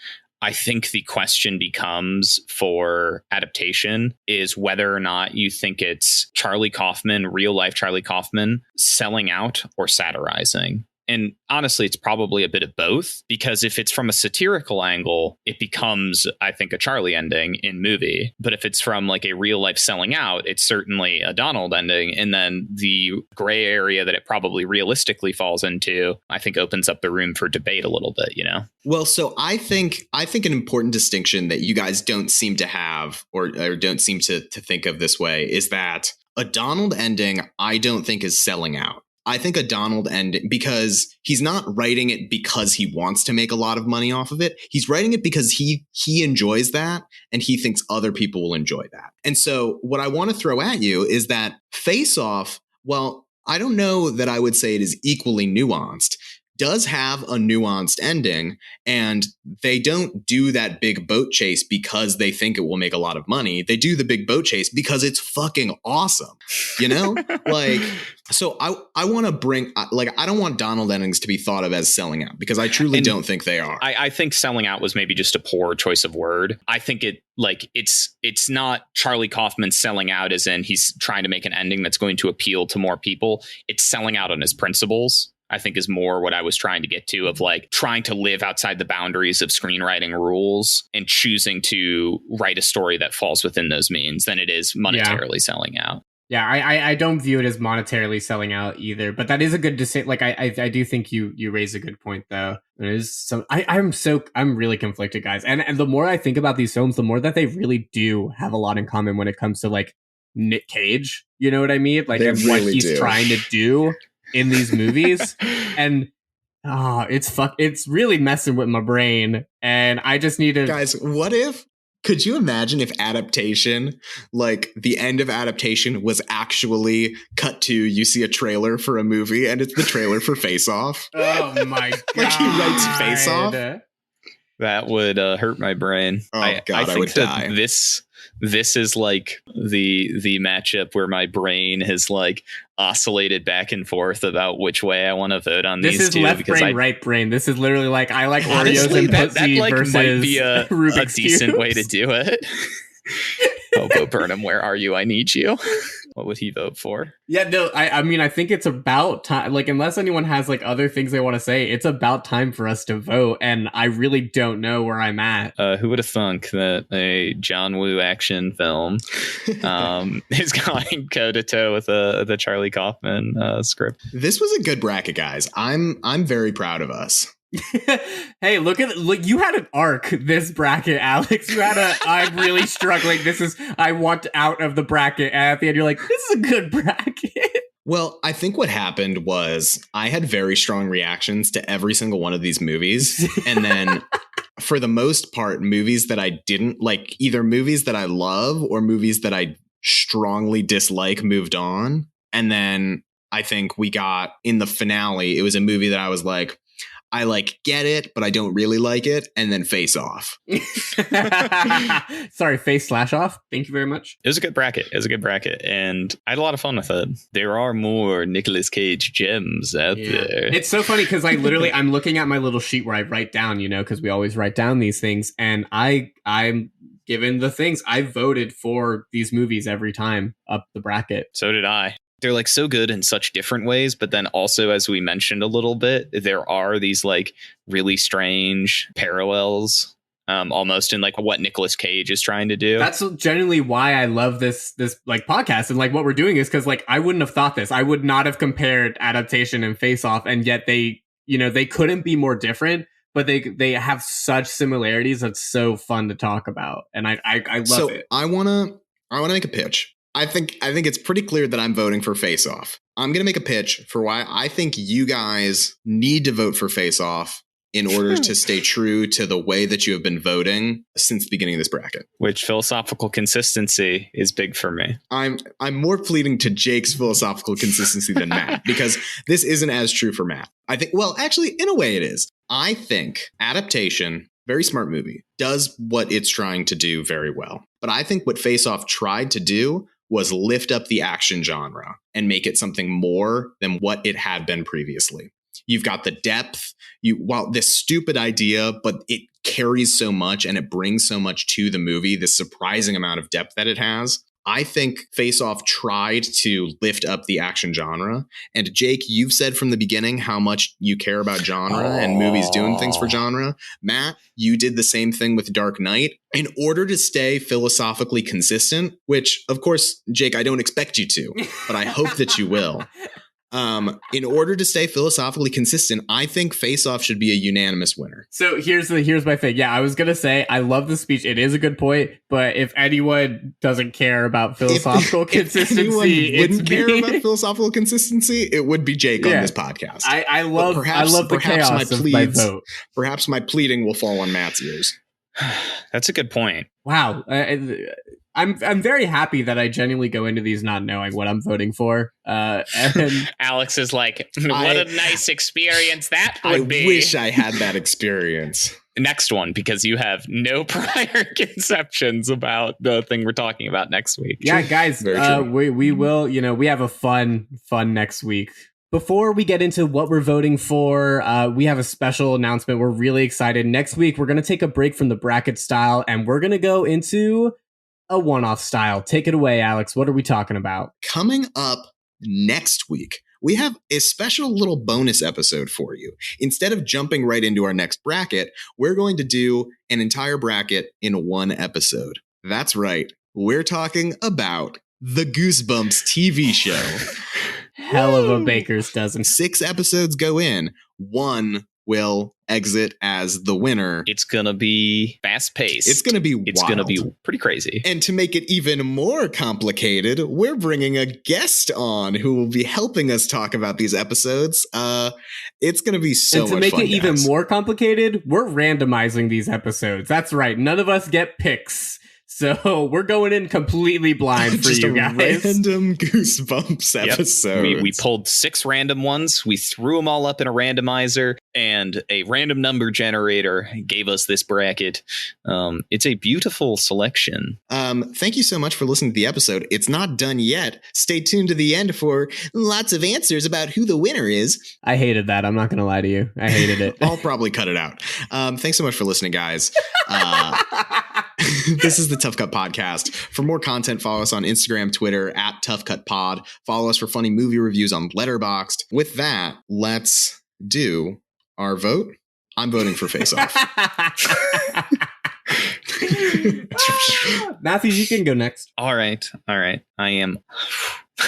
I think the question becomes for Adaptation is whether or not you think it's Charlie Kaufman, real life Charlie Kaufman, selling out or satirizing. And honestly, it's probably a bit of both, because if it's from a satirical angle, it becomes, I think, a Charlie ending in movie. But if it's from like a real life selling out, it's certainly a Donald ending. And then the gray area that it probably realistically falls into, I think, opens up the room for debate a little bit, you know? Well, so I think an important distinction that you guys don't seem to have or don't seem to think of this way is that a Donald ending, I don't think is selling out. I think a Donald ending, because he's not writing it because he wants to make a lot of money off of it. He's writing it because he enjoys that and he thinks other people will enjoy that. And so what I want to throw at you is that Face Off, well, I don't know that I would say it is equally nuanced, does have a nuanced ending, and they don't do that big boat chase because they think it will make a lot of money. They do the big boat chase because it's fucking awesome, you know? Like, so I want to bring, like, I don't want Donald endings to be thought of as selling out, because I truly don't think they are. I think selling out was maybe just a poor choice of word. I think it's not Charlie Kaufman selling out as in he's trying to make an ending that's going to appeal to more people. It's selling out on his principles, I think, is more what I was trying to get to, of like trying to live outside the boundaries of screenwriting rules and choosing to write a story that falls within those means than it is monetarily selling out. Yeah, I don't view it as monetarily selling out either, but that is a good decision. Like, I do think you raise a good point, though. It is some, I'm really conflicted, guys. And the more I think about these films, the more that they really do have a lot in common when it comes to like Nick Cage. You know what I mean? Like, and really what he's trying to do in these movies. And it's really messing with my brain, and I just need to... Guys, could you imagine if Adaptation, like the end of Adaptation, was actually cut to, you see a trailer for a movie and it's the trailer for Face Off? Oh my god. Like he writes Face Off? That would hurt my brain. Oh god, I would die. This is like the matchup where my brain has like oscillated back and forth about which way I want to vote on these two. This is left brain, right brain. This is literally like, I like Oreos and pussy that like versus might be a decent cubes. way to do it. Bobo Burnham, where are you? I need you. What would he vote for? Yeah, no, I mean, I think it's about time. Like, unless anyone has like other things they want to say, it's about time for us to vote. And I really don't know where I'm at. Who would have thunk that a John Woo action film is going toe to toe with the Charlie Kaufman script? This was a good bracket, guys. I'm very proud of us. Hey, look, you had an arc, this bracket, Alex. You had I'm really struggling. I want out of the bracket. And at the end, you're like, this is a good bracket. Well, I think what happened was I had very strong reactions to every single one of these movies. And then for the most part, movies that I didn't like, either movies that I love or movies that I strongly dislike, moved on. And then I think we got in the finale, it was a movie that I was like, I like get it, but I don't really like it, and then Face Off. Sorry, Face/Off. Thank you very much. It was a good bracket. And I had a lot of fun with it. There are more Nicolas Cage gems out there. It's so funny because I'm looking at my little sheet where I write down, because we always write down these things, and I'm given the things. I voted for these movies every time up the bracket. So did I. They're like so good in such different ways, but then also, as we mentioned a little bit, there are these like really strange parallels, almost in like what Nicolas Cage is trying to do. That's genuinely why I love this like podcast and like what we're doing is because like I wouldn't have thought this. I would not have compared Adaptation and Face Off, and yet they couldn't be more different. But they have such similarities that's so fun to talk about, and I love it. I wanna make a pitch. I think it's pretty clear that I'm voting for Face Off. I'm going to make a pitch for why I think you guys need to vote for Face Off in order to stay true to the way that you have been voting since the beginning of this bracket. Which philosophical consistency is big for me. I'm more pleading to Jake's philosophical consistency than Matt, because this isn't as true for Matt. I think, well, actually, in a way it is. I think Adaptation, very smart movie, does what it's trying to do very well. But I think what Face Off tried to do was lift up the action genre and make it something more than what it had been previously. You've got the depth. While this stupid idea, but it carries so much and it brings so much to the movie, this surprising amount of depth that it has. I think Face Off tried to lift up the action genre. And Jake, you've said from the beginning how much you care about genre and movies doing things for genre. Matt, you did the same thing with Dark Knight. In order to stay philosophically consistent, which, of course, Jake, I don't expect you to, but I hope that you will. In order to stay philosophically consistent, I think Face Off should be a unanimous winner. So here's my thing. Yeah, I was gonna say I love the speech. It is a good point, but if anyone doesn't care about philosophical consistency, if anyone wouldn't care about philosophical consistency, it would be Jake on this podcast. I love the chaos of my vote. Perhaps my pleading will fall on Matt's ears. That's a good point. Wow. I'm very happy that I genuinely go into these not knowing what I'm voting for. And Alex is like, what a nice experience that would be. I wish I had that experience. Next one, because you have no prior conceptions about the thing we're talking about next week. Yeah, guys, we will, we have a fun next week. Before we get into what we're voting for, we have a special announcement. We're really excited. Next week, we're going to take a break from the bracket style, and we're going to go into a one-off style. Take it away, Alex. What are we talking about? Coming up next week, we have a special little bonus episode for you. Instead of jumping right into our next bracket, we're going to do an entire bracket in one episode. That's right. We're talking about the Goosebumps TV show. Hell of a baker's dozen. 6 episodes go in. 1 will exit as the winner. It's gonna be fast paced. It's gonna be wild. It's gonna be pretty crazy. And to make it even more complicated, we're bringing a guest on who will be helping us talk about these episodes. It's gonna be so much fun. And to make it even more complicated, we're randomizing these episodes. That's right. None of us get picks. So we're going in completely blind for you guys. Random Goosebumps episodes. We pulled 6 random ones. We threw them all up in a randomizer, and a random number generator gave us this bracket. It's a beautiful selection. Thank you so much for listening to the episode. It's not done yet. Stay tuned to the end for lots of answers about who the winner is. I hated that. I'm not going to lie to you. I hated it. I'll probably cut it out. Thanks so much for listening, guys. This is the Tough Cut Podcast. For more content, follow us on Instagram, Twitter, @ToughCutPod. Follow us for funny movie reviews on Letterboxd. With that, let's do our vote. I'm voting for Face Off. Matthews, you can go next. All right. I am.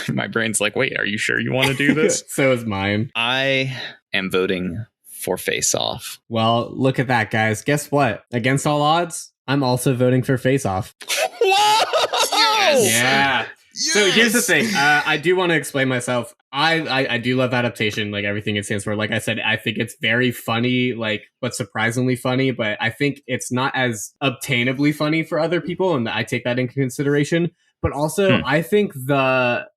My brain's like, wait, are you sure you want to do this? So is mine. I am voting for Face Off. Well, look at that, guys. Guess what? Against all odds, I'm also voting for Face Off. Whoa! Yeah. Yes! So here's the thing. I do want to explain myself. I do love Adaptation, like everything it stands for. Like I said, I think it's very funny, but surprisingly funny. But I think it's not as obtainably funny for other people, and I take that into consideration. But also, I think the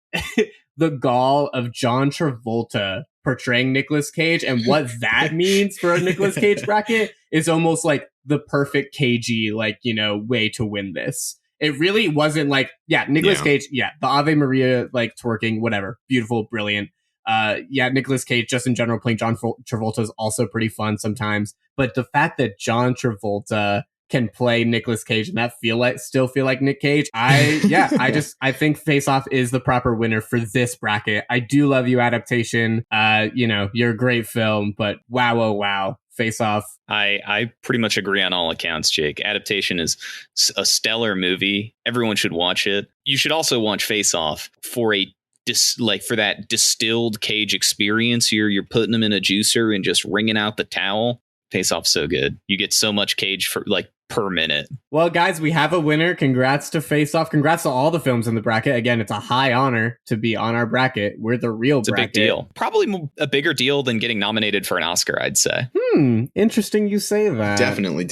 gall of John Travolta portraying Nicolas Cage and what that means for a Nicolas Cage bracket is almost like the perfect cagey, way to win this. It really wasn't Nicolas Cage, the Ave Maria, twerking, whatever. Beautiful, brilliant. Nicolas Cage, just in general, playing John Travolta is also pretty fun sometimes. But the fact that John Travolta can play Nicolas Cage and that still feel like Nick Cage, I think Face Off is the proper winner for this bracket. I do love you, Adaptation. You're a great film, but wow, oh wow. Face Off. I pretty much agree on all accounts, Jake. Adaptation is a stellar movie. Everyone should watch it. You should also watch Face Off for for that distilled Cage experience. You're putting them in a juicer and just wringing out the towel. Face Off's so good. You get so much Cage for like per minute. Well, guys, we have a winner. Congrats to Face Off. Congrats to all the films in the bracket. Again, it's a high honor to be on our bracket. We're the real It's bracket. a big deal. Probably a bigger deal than getting nominated for an Oscar, I'd say. Interesting you say that. Definitely.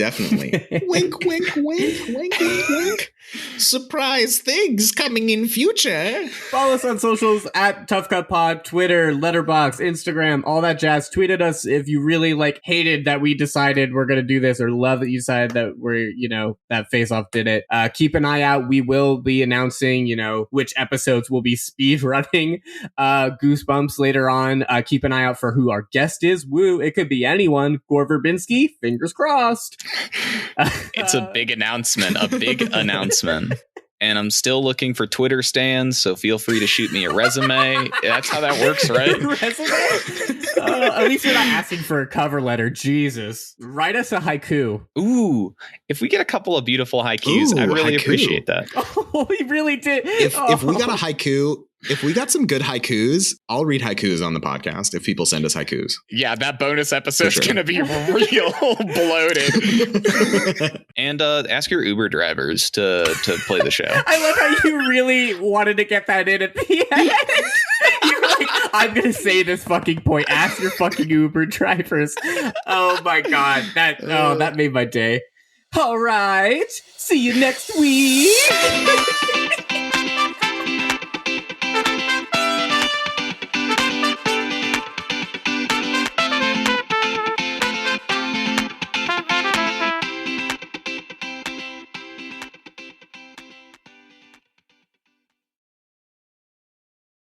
Wink, wink, wink, wink, wink, wink. Surprise things coming in future. Follow us on socials at Tough Cut Pod, Twitter, Letterboxd, Instagram, all that jazz. Tweet at us if you really hated that we decided we're going to do this, or love that you decided that we're, that Face Off did it. Keep an eye out. We will be announcing, which episodes will be speed running Goosebumps later on. Keep an eye out for who our guest is. Woo, it could be anyone. Gore Verbinski, fingers crossed. It's a big announcement, And I'm still looking for Twitter stands, so feel free to shoot me a resume. That's how that works, right? Resume? At least you're not asking for a cover letter. Jesus. Write us a haiku. Ooh, if we get a couple of beautiful haikus, I'd really appreciate that. Oh, we really did. If we got a haiku, if we got some good haikus, I'll read haikus on the podcast if people send us haikus. Yeah, that bonus episode's going to be real bloated. And ask your Uber drivers to play the show. I love how you really wanted to get that in at the end. You're like, I'm going to say this fucking point. Ask your fucking Uber drivers. Oh my God. That made my day. All right. See you next week.